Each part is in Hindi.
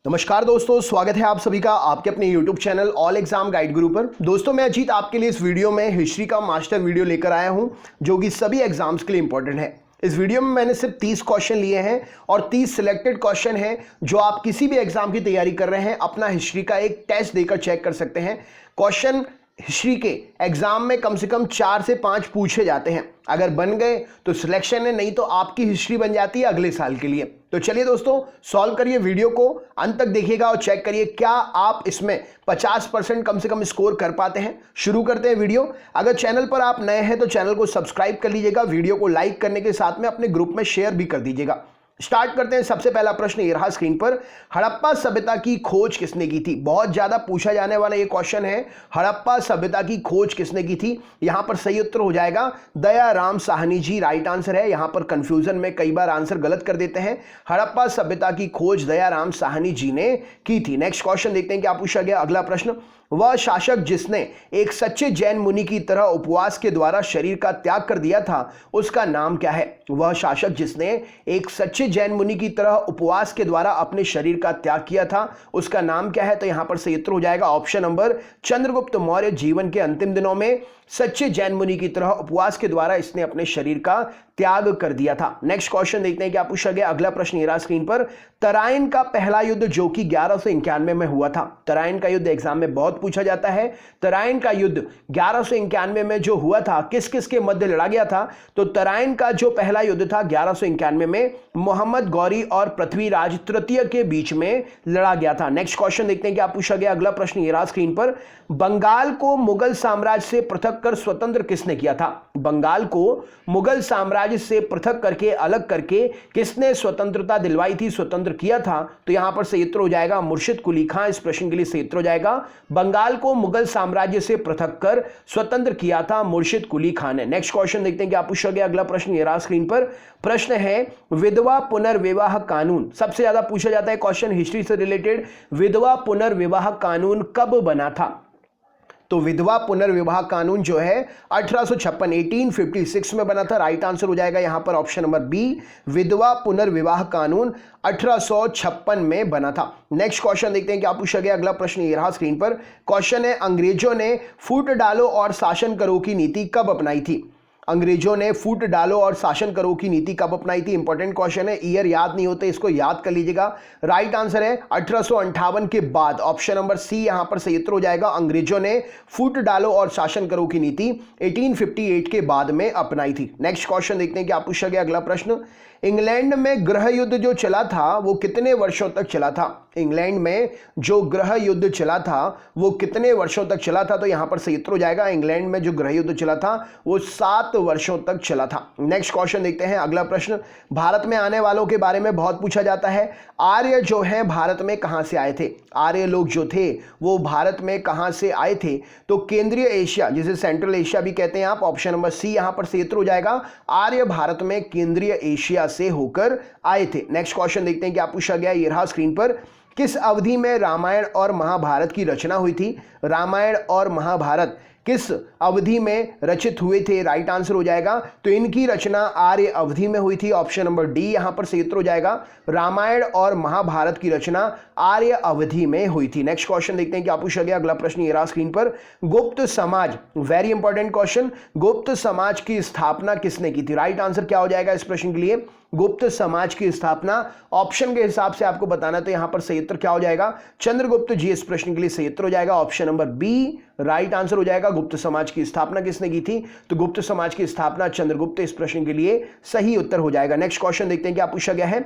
नमस्कार दोस्तों, स्वागत है आप सभी का आपके अपने YouTube channel all exam guide गुरु पर। दोस्तों मैं अजीत आपके लिए इस वीडियो में हिस्ट्री का मास्टर वीडियो लेकर आया हूं जो कि सभी एग्जाम्स के लिए इंपॉर्टेंट है। इस वीडियो में मैंने सिर्फ 30 क्वेश्चन लिए हैं और 30 सिलेक्टेड क्वेश्चन हैं जो आप किसी भी एग्जाम की तैयारी कर रहे हैं अपना हिस्ट्री का एक टेस्ट देकर चेक कर सकते हैं। क्वेश्चन हिस्ट्री के एग्जाम में कम से कम 4 से 5 पूछे जाते हैं। अगर बन गए तो सिलेक्शन है, नहीं तो आपकी हिस्ट्री बन जाती है अगले साल के लिए। तो चलिए दोस्तों, सॉल्व करिए वीडियो को, अंत तक देखिएगा और चेक करिए क्या आप इसमें 50% कम से कम स्कोर कर पाते हैं। शुरू करते हैं वीडियो। अगर चैनल पर आप नए हैं तो चैनल को सब्सक्राइब कर लीजिएगा, वीडियो को लाइक करने के साथ में अपने ग्रुप में शेयर भी कर दीजिएगा। स्टार्ट करते हैं। सबसे पहला प्रश्न ये रहा स्क्रीन पर, हड़प्पा सभ्यता की खोज किसने की थी? बहुत ज्यादा पूछा जाने वाला ये क्वेश्चन है। हड़प्पा सभ्यता की खोज किसने की थी? यहां पर सही उत्तर हो जाएगा दयाराम साहनी जी, राइट आंसर है। यहां पर कंफ्यूजन में कई बार आंसर गलत कर देते हैं। हड़प्पा सभ्यता की खोज दयाराम साहनी जी ने की थी। नेक्स्ट क्वेश्चन देखते हैं क्या पूछा गया। अगला प्रश्न, वह शासक जिसने एक सच्चे जैन मुनि की तरह उपवास के द्वारा शरीर का त्याग कर दिया था उसका नाम क्या है? वह शासक जिसने एक सच्चे जैन मुनि की तरह उपवास के द्वारा अपने शरीर का त्याग किया था उसका नाम क्या है? तो यहां पर सही उत्तर हो जाएगा ऑप्शन नंबर चंद्रगुप्त मौर्य। जीवन के अंतिम दिनों में सच्चे जैन मुनि की तरह उपवास के द्वारा इसने अपने शरीर का त्याग कर दिया था। नेक्स्ट क्वेश्चन देखते हैं क्या पूछा गया। अगला प्रश्न ये रहा स्क्रीन पर, तराइन का पहला युद्ध जो कि 1191 में हुआ था। तराइन का युद्ध एग्जाम में बहुत पूछा जाता है। तराइन का युद्ध 1191 में जो हुआ था किस किस के मध्य लड़ा गया था? तो तराइन का जो पहला युद्ध था 1191 में मोहम्मद गौरी और पृथ्वीराज तृतीय के बीच में लड़ा गया था। नेक्स्ट क्वेश्चन देखते हैं क्या पूछा गया। अगला प्रश्न ये रहा स्क्रीन पर, बंगाल को मुगल साम्राज्य से पृथक कर स्वतंत्र किसने किया था? बंगाल को मुगल साम्राज्य से पृथक करके अलग करके किसने स्वतंत्रता दिलवाई थी, स्वतंत्र किया था? तो यहां पर सही उत्तर हो जाएगा मुर्शिद कुली खां। इस प्रश्न के लिए सही उत्तर हो जाएगा बंगाल को मुगल साम्राज्य से पृथक कर स्वतंत्र किया था मुर्शिद कुली खां ने। नेक्स्ट क्वेश्चन देखते हैं क्या पूछा गया। अगला प्रश्न ये रहा स्क्रीन पर, प्रश्न है विधवा पुनर्विवाह कानून। सबसे ज्यादा पूछा जाता है क्वेश्चन हिस्ट्री से रिलेटेड, विधवा पुनर्विवाह कानून कब बना था? तो विधवा पुनर्विवाह कानून जो है 1856 में बना था। राइट आंसर हो जाएगा यहां पर ऑप्शन नंबर बी, विधवा पुनर्विवाह कानून 1856 में बना था। नेक्स्ट क्वेश्चन देखते हैं क्या पूछा गया। अगला प्रश्न ये रहा स्क्रीन पर, क्वेश्चन है अंग्रेजों ने फूट डालो और शासन करो की नीति कब अपनाई थी? अंग्रेजों ने फूट डालो और शासन करो की नीति कब अपनाई थी? इंपॉर्टेंट क्वेश्चन है, ईयर याद नहीं होते, इसको याद कर लीजिएगा। राइट आंसर है 1858 के बाद, ऑप्शन नंबर सी यहां पर सही उत्तर हो जाएगा। अंग्रेजों ने फूट डालो और शासन करो की नीति 1858 के बाद में अपनाई थी। नेक्स्ट क्वेश्चन देखते हैं क्या पूछा गया। अगला प्रश्न, इंग्लैंड में गृह युद्ध जो चला था वो कितने वर्षों तक चला था? इंग्लैंड में जो गृह युद्ध चला था वो कितने वर्षों तक चला था? तो यहां पर सही उत्तर हो जाएगा इंग्लैंड में जो गृह युद्ध चला था वो 7 वर्षों तक चला था। नेक्स्ट क्वेश्चन देखते हैं। अगला प्रश्न, भारत में आने वालों के बारे में बहुत पूछा जाता है। आर्य जो है भारत में कहां से आए थे? आर्य लोग जो थे वो भारत में कहां से आए थे? तो केंद्रीय एशिया, जिसे सेंट्रल एशिया भी कहते हैं आप, ऑप्शन नंबर सी यहां पर सही उत्तर हो जाएगा। आर्य भारत में केंद्रीय एशिया से होकर आए थे। नेक्स्ट क्वेश्चन देखते हैं क्या पूछा गया। ये रहा स्क्रीन पर, किस अवधि में रामायण और महाभारत की रचना हुई थी? रामायण और महाभारत किस अवधि में रचित हुए थे? राइट आंसर हो जाएगा तो इनकी रचना आर्य अवधि में हुई थी। ऑप्शन नंबर डी यहां पर सही उत्तर हो जाएगा, रामायण और महाभारत की रचना आर्य अवधि में हुई थी। नेक्स्ट क्वेश्चन देखते हैं क्या पूछा गया। अगला प्रश्न ये रहा स्क्रीन पर, गुप्त समाज, वेरी इंपॉर्टेंट क्वेश्चन, गुप्त समाज की स्थापना किसने की थी? राइट आंसर क्या हो जाएगा इस प्रश्न के लिए? गुप्त समाज की स्थापना ऑप्शन के हिसाब से आपको बताना, तो यहां पर सही उत्तर क्या हो जाएगा? चंद्रगुप्त जी। इस प्रश्न के लिए सही उत्तर हो जाएगा option number B, right answer हो जाएगा। गुप्त समाज की स्थापना किसने की थी? तो गुप्त समाज की स्थापना चंद्रगुप्त। इस प्रश्न के लिए सही उत्तर हो जाएगा। नेक्स्ट क्वेश्चन देखते हैं क्या पूछा गया है।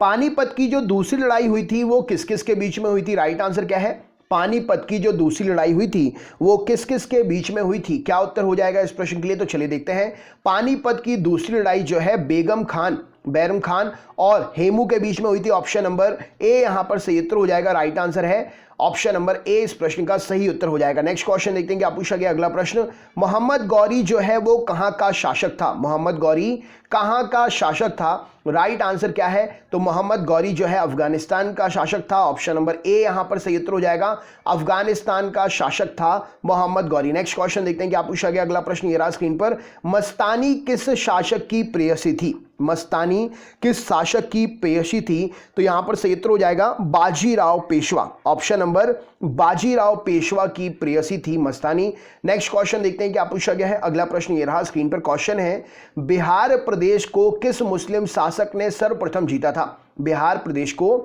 पानीपत की जो दूसरी लड़ाई हुई थी वो किस किस के बीच में हुई थी? राइट आंसर क्या है? पानीपत की जो दूसरी लड़ाई हुई थी वो किस किस के बीच में हुई थी? क्या उत्तर हो जाएगा इस प्रश्न के लिए? तो चलिए देखते हैं। पानीपत की दूसरी लड़ाई जो है बैरम खान और हेमू के बीच में हुई थी। ऑप्शन नंबर ए यहां पर सही उत्तर हो जाएगा। राइट आंसर है ऑप्शन नंबर ए इस प्रश्न का सही उत्तर हो जाएगा। नेक्स्ट क्वेश्चन देखते हैं क्या पूछा गया। अगला प्रश्न, मोहम्मद गौरी जो है वो कहां का शासक था? मोहम्मद गौरी कहां का शासक था? राइट आंसर क्या है? तो मोहम्मद गौरी जो है अफगानिस्तान का शासक था। ऑप्शन नंबर ए यहां पर सही उत्तर हो जाएगा, अफगानिस्तान का शासक था मोहम्मद गौरी। नेक्स्ट क्वेश्चन देखते हैं क्या पूछा गया। अगला प्रश्न ये रहा स्क्रीन पर, मस्तानी किस शासक की प्रेयसी थी? मस्तानी किस शासक की प्रेयसी थी? तो यहां पर सही उत्तर हो जाएगा बाजीराव पेशवा। ऑप्शन नंबर बाजीराव पेशवा की प्रेयसी थी मस्तानी। नेक्स्ट क्वेश्चन देखते हैं क्या पूछा गया है। अगला प्रश्न ये रहा स्क्रीन पर। क्वेश्चन है बिहार प्रदेश को किस मुस्लिम शासक ने सर्वप्रथम जीता था? बिहार प्रदेश को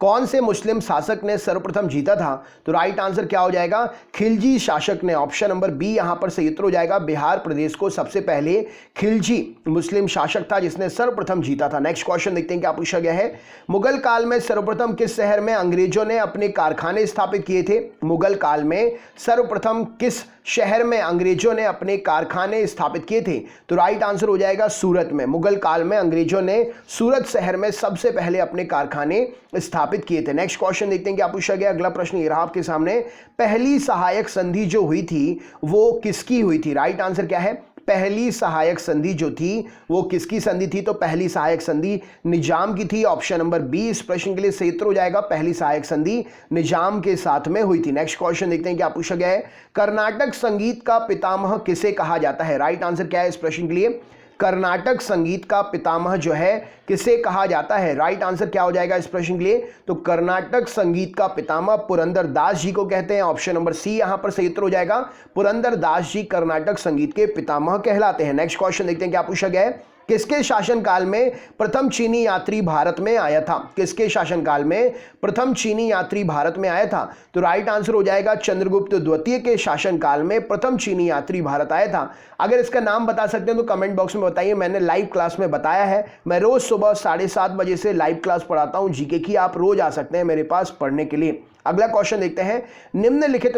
कौन से मुस्लिम शासक ने सर्वप्रथम जीता था? तो राइट आंसर क्या हो जाएगा? खिलजी शासक ने। ऑप्शन नंबर बी यहां पर सही उत्तर हो जाएगा। बिहार प्रदेश को सबसे पहले खिलजी मुस्लिम शासक था जिसने सर्वप्रथम जीता था। नेक्स्ट क्वेश्चन देखते हैं क्या पूछा गया है। मुगल काल में सर्वप्रथम किस शहर में अंग्रेजों ने अपने कारखाने स्थापित किए थे? मुगल काल में सर्वप्रथम किस शहर में अंग्रेजों ने अपने कारखाने स्थापित किए थे? तो राइट आंसर हो जाएगा सूरत में। मुगल काल में अंग्रेजों ने सूरत शहर में सबसे पहले अपने कारखाने स्थापित किए थे। नेक्स्ट क्वेश्चन देखते हैं क्या पूछा गया। अगला प्रश्न ये रहा आपके सामने। पहली सहायक संधि जो हुई थी वो किसकी हुई थी? राइट आंसर क्या है? पहली सहायक संधि जो थी वो किसकी संधि थी? तो पहली सहायक संधि निजाम की थी। ऑप्शन नंबर बी इस प्रश्न के लिए सही उत्तर हो जाएगा। पहली सहायक संधि निजाम के साथ में हुई थी। नेक्स्ट क्वेश्चन देखते हैं क्या पूछा गया है। कर्नाटक संगीत का पितामह किसे कहा जाता है? राइट आंसर क्या है इस प्रश्न के लिए? कर्नाटक संगीत का पितामह जो है किसे कहा जाता है? राइट आंसर क्या हो जाएगा इस प्रश्न के लिए? तो कर्नाटक संगीत का पितामह पुरंदर दास जी को कहते हैं। ऑप्शन नंबर सी यहां पर सही उत्तर हो जाएगा। पुरंदर दास जी कर्नाटक संगीत के पितामह कहलाते हैं। नेक्स्ट क्वेश्चन देखते हैं क्या पूछा गया है। किसके शासनकाल में प्रथम चीनी यात्री भारत में आया था? किसके शासनकाल में प्रथम चीनी यात्री भारत में आया था? तो राइट आंसर हो जाएगा चंद्रगुप्त द्वितीय के शासनकाल में प्रथम चीनी यात्री भारत आया था। अगर इसका नाम बता सकते हैं तो कमेंट बॉक्स में बताइए। मैंने लाइव क्लास में बताया है। मैं रोज सुबह 7:30 बजे से लाइव क्लास पढ़ाता हूं जीके की। आप रोज आ सकते हैं मेरे पास पढ़ने के लिए। अगला क्वेश्चन देखते हैं। निम्नलिखित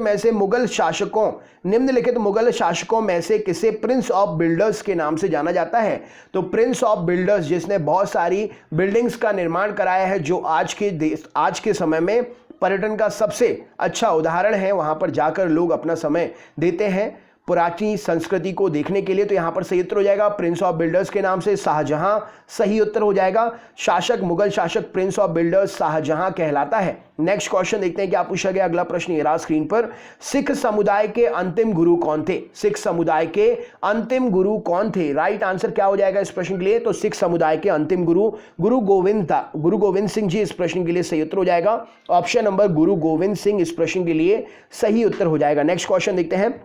मुगल शासकों में से किसे प्रिंस ऑफ बिल्डर्स के नाम से जाना जाता है? तो प्रिंस ऑफ बिल्डर्स जिसने बहुत सारी बिल्डिंग्स का निर्माण कराया है, जो आज के समय में पर्यटन का सबसे अच्छा उदाहरण है। वहां पर जाकर लोग अपना समय देते हैं पुरानी संस्कृति को देखने के लिए। तो यहां पर सही उत्तर हो जाएगा प्रिंस ऑफ बिल्डर्स के नाम से शाहजहां सही उत्तर हो जाएगा। मुगल शासक प्रिंस ऑफ बिल्डर्स शाहजहां कहलाता है। नेक्स्ट क्वेश्चन देखते हैं क्या पूछा गया। अगला प्रश्न ये रहा स्क्रीन पर। सिख समुदाय के अंतिम गुरु कौन थे? सिख समुदाय के अंतिम गुरु कौन थे? राइट आंसर क्या हो जाएगा इस प्रश्न के लिए? तो सिख समुदाय के अंतिम गुरु गोविंद सिंह जी इस प्रश्न के लिए सही उत्तर हो जाएगा। ऑप्शन नंबर गुरु गोविंद सिंह इस प्रश्न के लिए सही उत्तर हो जाएगा। नेक्स्ट क्वेश्चन देखते हैं।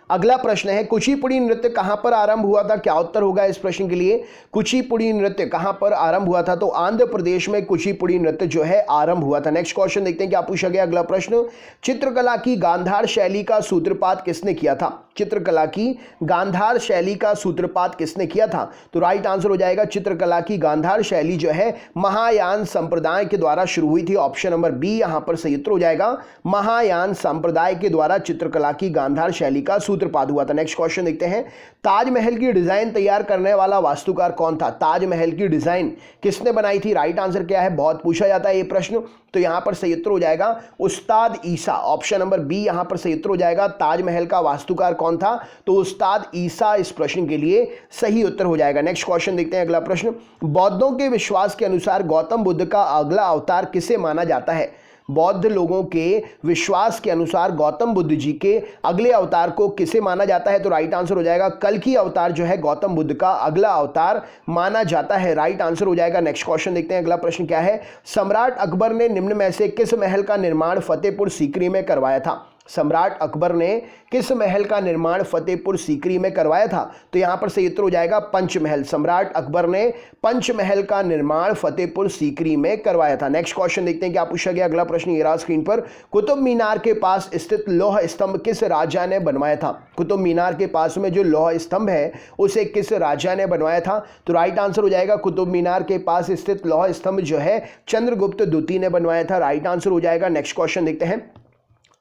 अगला प्रश्न है कुचिपुड़ी नृत्य कहां पर आरंभ हुआ था? क्या उत्तर होगा इस प्रश्न के लिए? कुचिपुड़ी नृत्य कहां पर आरंभ हुआ था? तो आंध्र प्रदेश में कुचिपुड़ी नृत्य जो है आरंभ हुआ था। नेक्स्ट क्वेश्चन देखते हैं क्या पूछा गया। अगला प्रश्न। चित्रकला की गांधार शैली का सूत्रपात किसने किया था? चित्रकला की गांधार शैली का सूत्रपात किसने किया था? तो राइट आंसर हो जाएगा चित्रकला की गांधार शैली जो है महायान संप्रदाय के द्वारा शुरू हुई थी। ऑप्शन नंबर बी यहां पर सही उत्तर हो जाएगा। महायान संप्रदाय के द्वारा चित्रकला की गांधार शैली का सूत्रपात हुआ था। नेक्स्ट क्वेश्चन देखते हैं। ताजमहल की डिजाइन तैयार करने वाला वास्तुकार कौन था? ताजमहल की डिजाइन किसने बनाई थी? राइट आंसर क्या है? बहुत पूछा जाता है ये प्रश्न। तो यहां पर सही उत्तर हो जाएगा उस्ताद ईसा। ऑप्शन नंबर बी यहां पर सही उत्तर हो जाएगा। ताजमहल का वास्तुकार कौन था? तो उस्ताद ईसा इस प्रश्न के लिए सही उत्तर हो जाएगा। नेक्स्ट क्वेश्चन देखते हैं। अगला प्रश्न। बौद्धों के विश्वास के अनुसार गौतम बुद्ध का अगला अवतार किसे माना जाता है? बौद्ध लोगों के विश्वास के अनुसार गौतम बुद्ध जी के अगले अवतार को किसे माना जाता है? तो राइट आंसर हो जाएगा कल्कि अवतार जो है गौतम बुद्ध का अगला अवतार माना जाता है। राइट आंसर हो जाएगा। नेक्स्ट क्वेश्चन देखते हैं। अगला प्रश्न क्या है। सम्राट अकबर ने निम्न में से किस महल का निर्माण फतेहपुर सीकरी में करवाया था? सम्राट अकबर ने किस महल का निर्माण फतेहपुर सीकरी में करवाया था? तो यहां पर सही उत्तर हो जाएगा पंचमहल। सम्राट अकबर ने पंचमहल का निर्माण फतेहपुर सीकरी में करवाया था। नेक्स्ट क्वेश्चन देखते हैं क्या पूछा गया। अगला प्रश्न ये रहा स्क्रीन पर। कुतुब मीनार के पास स्थित लौह स्तंभ किस राजा ने बनवाया था? कुतुब मीनार के पास में जो लौह स्तंभ है उसे किस राजा ने बनवाया था? तो राइट आंसर हो जाएगा कुतुब मीनार के पास स्थित लौह स्तंभ जो है चंद्रगुप्त द्वितीय ने बनवाया था। राइट आंसर हो जाएगा। नेक्स्ट क्वेश्चन देखते हैं।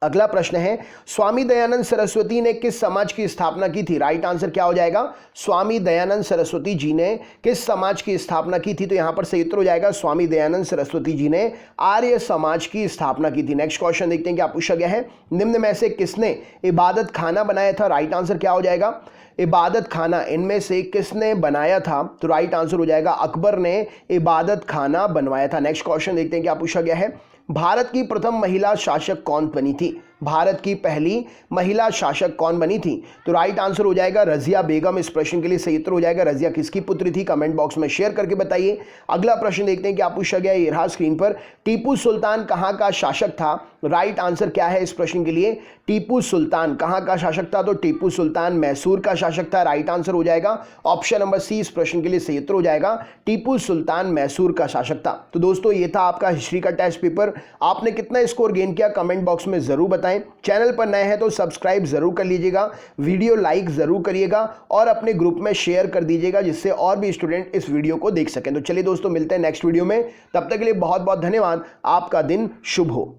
अगला प्रश्न है। स्वामी दयानंद सरस्वती ने किस समाज की स्थापना की थी? राइट आंसर क्या हो जाएगा? स्वामी दयानंद सरस्वती जी ने किस समाज की स्थापना की थी? तो यहां पर सही उत्तर हो जाएगा स्वामी दयानंद सरस्वती जी ने आर्य समाज की स्थापना की थी। नेक्स्ट क्वेश्चन देखते हैं क्या पूछा गया है। निम्न में से किसने इबादत खाना बनाया था? राइट आंसर क्या हो जाएगा? इबादत खाना इनमें से किसने बनाया था? तो राइट आंसर हो जाएगा अकबर ने इबादत खाना बनवाया था। नेक्स्ट क्वेश्चन देखते हैं क्या पूछा गया है। भारत की प्रथम महिला शासक कौन बनी थी? भारत की पहली महिला शासक कौन बनी थी? तो राइट आंसर हो जाएगा रजिया बेगम। इस प्रश्न के लिए सही उत्तर हो जाएगा रजिया किसकी पुत्री थी? कमेंट बॉक्स में शेयर करके बताइए। अगला प्रश्न देखते हैं, क्या पूछा गया है, ये रहा स्क्रीन पर। टीपू सुल्तान कहां का शासक था? राइट आंसर क्या है इस प्रश्न के लिए? टीपू सुल्तान कहां का शासक था? तो टीपू सुल्तान मैसूर का शासक था। राइट आंसर हो जाएगा ऑप्शन नंबर सी। इस प्रश्न के लिए सही उत्तर हो जाएगा टीपू सुल्तान मैसूर का शासक था। तो दोस्तों ये था आपका हिस्ट्री का टेस्ट पेपर। आपने कितना स्कोर गेन किया कमेंट बॉक्स में जरूर बताएं। चैनल पर नए हैं तो सब्सक्राइब जरूर कर लीजिएगा, वीडियो लाइक जरूर करिएगा और अपने ग्रुप में शेयर कर दीजिएगा जिससे और भी स्टूडेंट इस वीडियो को देख सकें। तो चलिए दोस्तों मिलते हैं नेक्स्ट वीडियो में, तब तक के लिए बहुत बहुत धन्यवाद। आपका दिन शुभ हो।